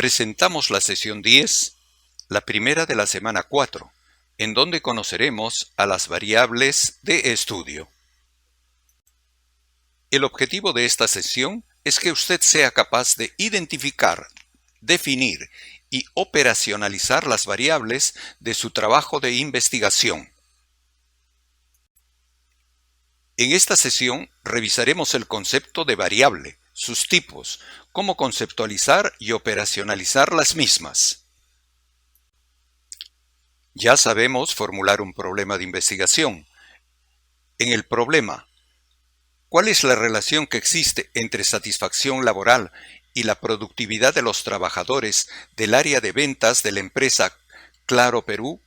Presentamos la sesión 10, la primera de la semana 4, en donde conoceremos a las variables de estudio. El objetivo de esta sesión es que usted sea capaz de identificar, definir y operacionalizar las variables de su trabajo de investigación. En esta sesión revisaremos el concepto de variable, sus tipos, cómo conceptualizar y operacionalizar las mismas. Ya sabemos formular un problema de investigación. En el problema, ¿cuál es la relación que existe entre satisfacción laboral y la productividad de los trabajadores del área de ventas de la empresa Claro Perú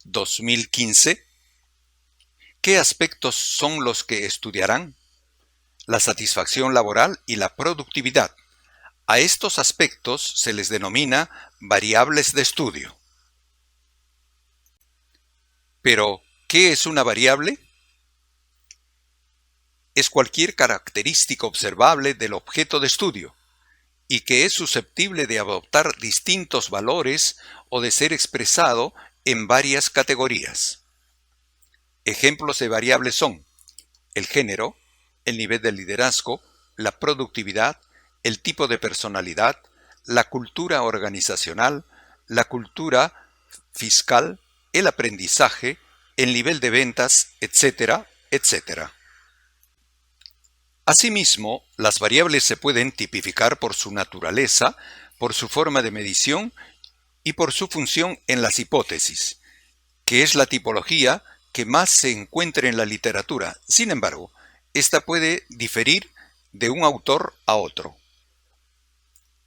2015? ¿Qué aspectos son los que estudiarán? La satisfacción laboral y la productividad. A estos aspectos se les denomina variables de estudio. Pero, ¿qué es una variable? Es cualquier característica observable del objeto de estudio y que es susceptible de adoptar distintos valores o de ser expresado en varias categorías. Ejemplos de variables son el género, el nivel de liderazgo, la productividad, el tipo de personalidad, la cultura organizacional, la cultura fiscal, el aprendizaje, el nivel de ventas, etcétera, etcétera. Asimismo, las variables se pueden tipificar por su naturaleza, por su forma de medición y por su función en las hipótesis, que es la tipología que más se encuentra en la literatura. Sin embargo, esta puede diferir de un autor a otro.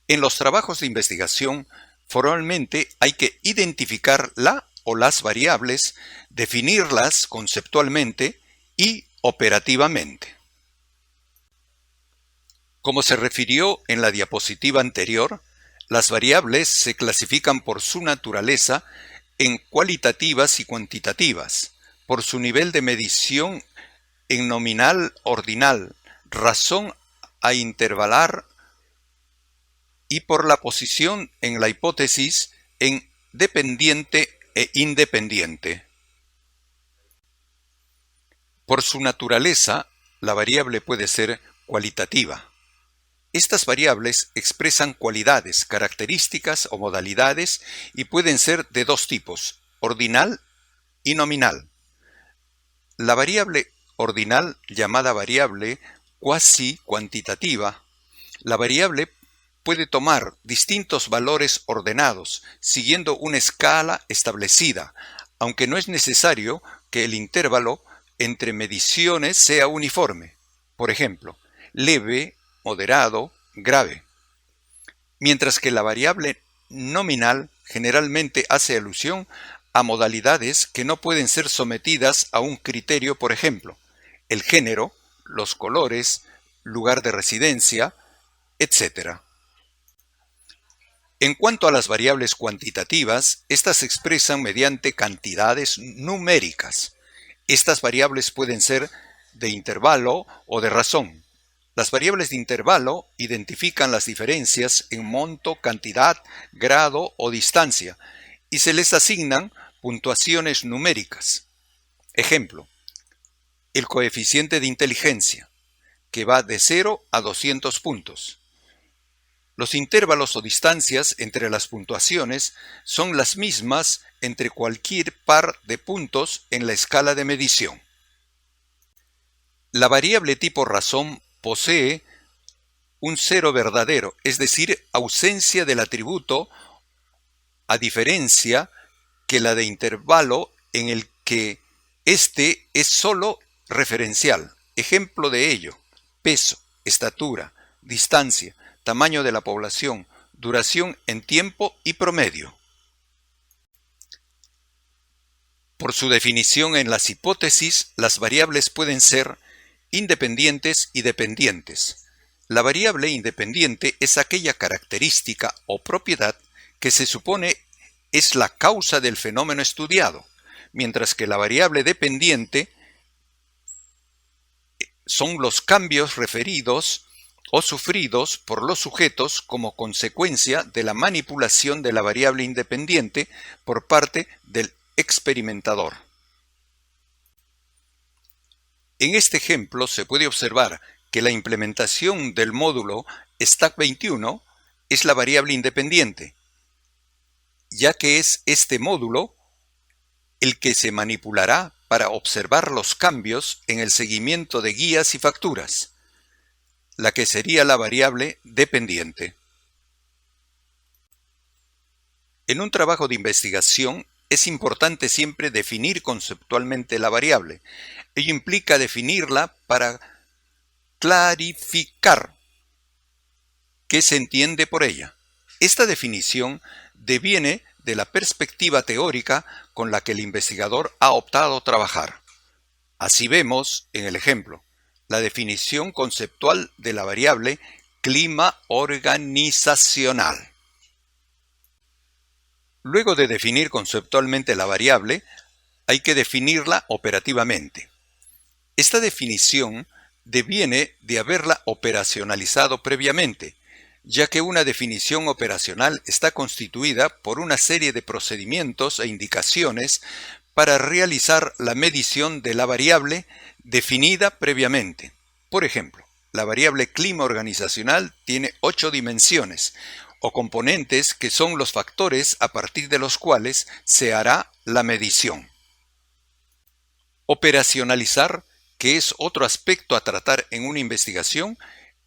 En los trabajos de investigación, formalmente hay que identificar la o las variables, definirlas conceptualmente y operativamente. Como se refirió en la diapositiva anterior, las variables se clasifican por su naturaleza en cualitativas y cuantitativas, por su nivel de medición en nominal, ordinal, razón a intervalar y por la posición en la hipótesis en dependiente e independiente. Por su naturaleza, la variable puede ser cualitativa. Estas variables expresan cualidades, características o modalidades y pueden ser de dos tipos, ordinal y nominal. La variable ordinal, llamada variable cuasi cuantitativa, la variable puede tomar distintos valores ordenados, siguiendo una escala establecida, aunque no es necesario que el intervalo entre mediciones sea uniforme. Por ejemplo, leve, moderado, grave. Mientras que la variable nominal generalmente hace alusión a modalidades que no pueden ser sometidas a un criterio, por ejemplo, el género, los colores, lugar de residencia, etc. En cuanto a las variables cuantitativas, estas se expresan mediante cantidades numéricas. Estas variables pueden ser de intervalo o de razón. Las variables de intervalo identifican las diferencias en monto, cantidad, grado o distancia y se les asignan puntuaciones numéricas. Ejemplo, el coeficiente de inteligencia, que va de 0 a 200 puntos. Los intervalos o distancias entre las puntuaciones son las mismas entre cualquier par de puntos en la escala de medición. La variable tipo razón posee un cero verdadero, es decir, ausencia del atributo, a diferencia que la de intervalo en el que este es solo referencial. Ejemplo de ello, peso, estatura, distancia, tamaño de la población, duración en tiempo y promedio. Por su definición en las hipótesis, las variables pueden ser independientes y dependientes. La variable independiente es aquella característica o propiedad que se supone es la causa del fenómeno estudiado, mientras que la variable dependiente son los cambios referidos o sufridos por los sujetos como consecuencia de la manipulación de la variable independiente por parte del experimentador. En este ejemplo se puede observar que la implementación del módulo stack21 es la variable independiente, ya que es este módulo el que se manipulará para observar los cambios en el seguimiento de guías y facturas, la que sería la variable dependiente. En un trabajo de investigación es importante siempre definir conceptualmente la variable. Ello implica definirla para clarificar qué se entiende por ella. Esta definición deviene de la perspectiva teórica con la que el investigador ha optado trabajar. Así vemos en el ejemplo la definición conceptual de la variable clima organizacional. Luego de definir conceptualmente la variable, hay que definirla operativamente. Esta definición deviene de haberla operacionalizado previamente, ya que una definición operacional está constituida por una serie de procedimientos e indicaciones para realizar la medición de la variable definida previamente. Por ejemplo, la variable clima organizacional tiene 8 dimensiones o componentes que son los factores a partir de los cuales se hará la medición. Operacionalizar, que es otro aspecto a tratar en una investigación,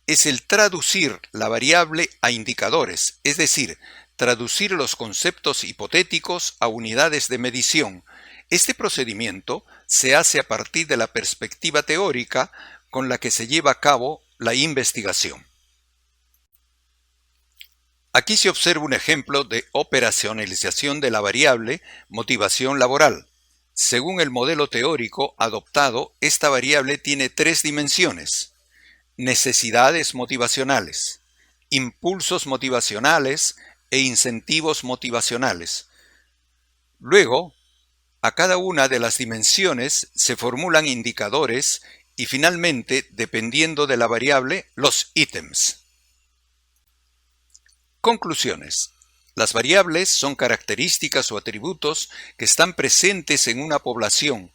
es el traducir la variable a indicadores, es decir, traducir los conceptos hipotéticos a unidades de medición. Este procedimiento se hace a partir de la perspectiva teórica con la que se lleva a cabo la investigación. Aquí se observa un ejemplo de operacionalización de la variable motivación laboral. Según el modelo teórico adoptado, esta variable tiene 3 dimensiones: necesidades motivacionales, impulsos motivacionales e incentivos motivacionales. Luego, a cada una de las dimensiones se formulan indicadores y finalmente, dependiendo de la variable, los ítems. Conclusiones. Las variables son características o atributos que están presentes en una población,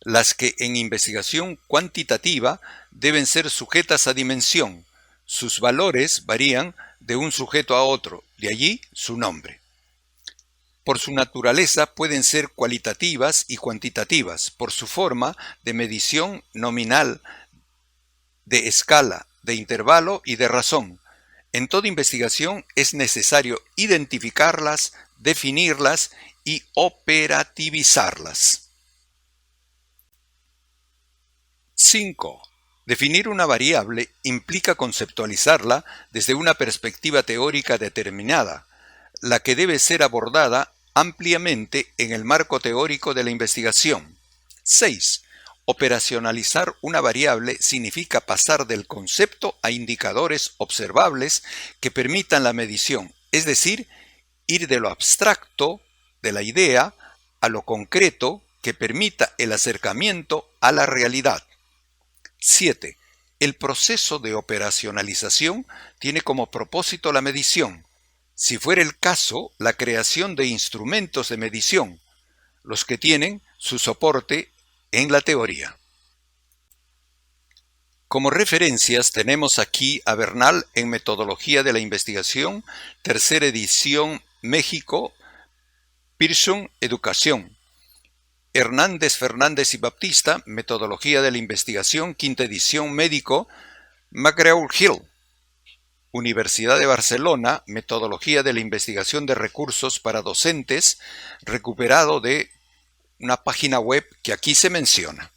las que en investigación cuantitativa deben ser sujetas a dimensión. Sus valores varían de un sujeto a otro, de allí su nombre. Por su naturaleza pueden ser cualitativas y cuantitativas, por su forma de medición nominal, de escala, de intervalo y de razón. En toda investigación es necesario identificarlas, definirlas y operativizarlas. 5. Definir una variable implica conceptualizarla desde una perspectiva teórica determinada, la que debe ser abordada ampliamente en el marco teórico de la investigación. 6. Operacionalizar una variable significa pasar del concepto a indicadores observables que permitan la medición, es decir, ir de lo abstracto, de la idea, a lo concreto que permita el acercamiento a la realidad. 7. El proceso de operacionalización tiene como propósito la medición. Si fuera el caso, la creación de instrumentos de medición, los que tienen su soporte en la teoría. Como referencias tenemos aquí a Bernal en Metodología de la Investigación, tercera edición México, Pearson Educación. Hernández, Fernández y Baptista, Metodología de la Investigación, quinta edición Médico, McGraw-Hill. Universidad de Barcelona, Metodología de la Investigación de Recursos para Docentes, recuperado de una página web que aquí se menciona.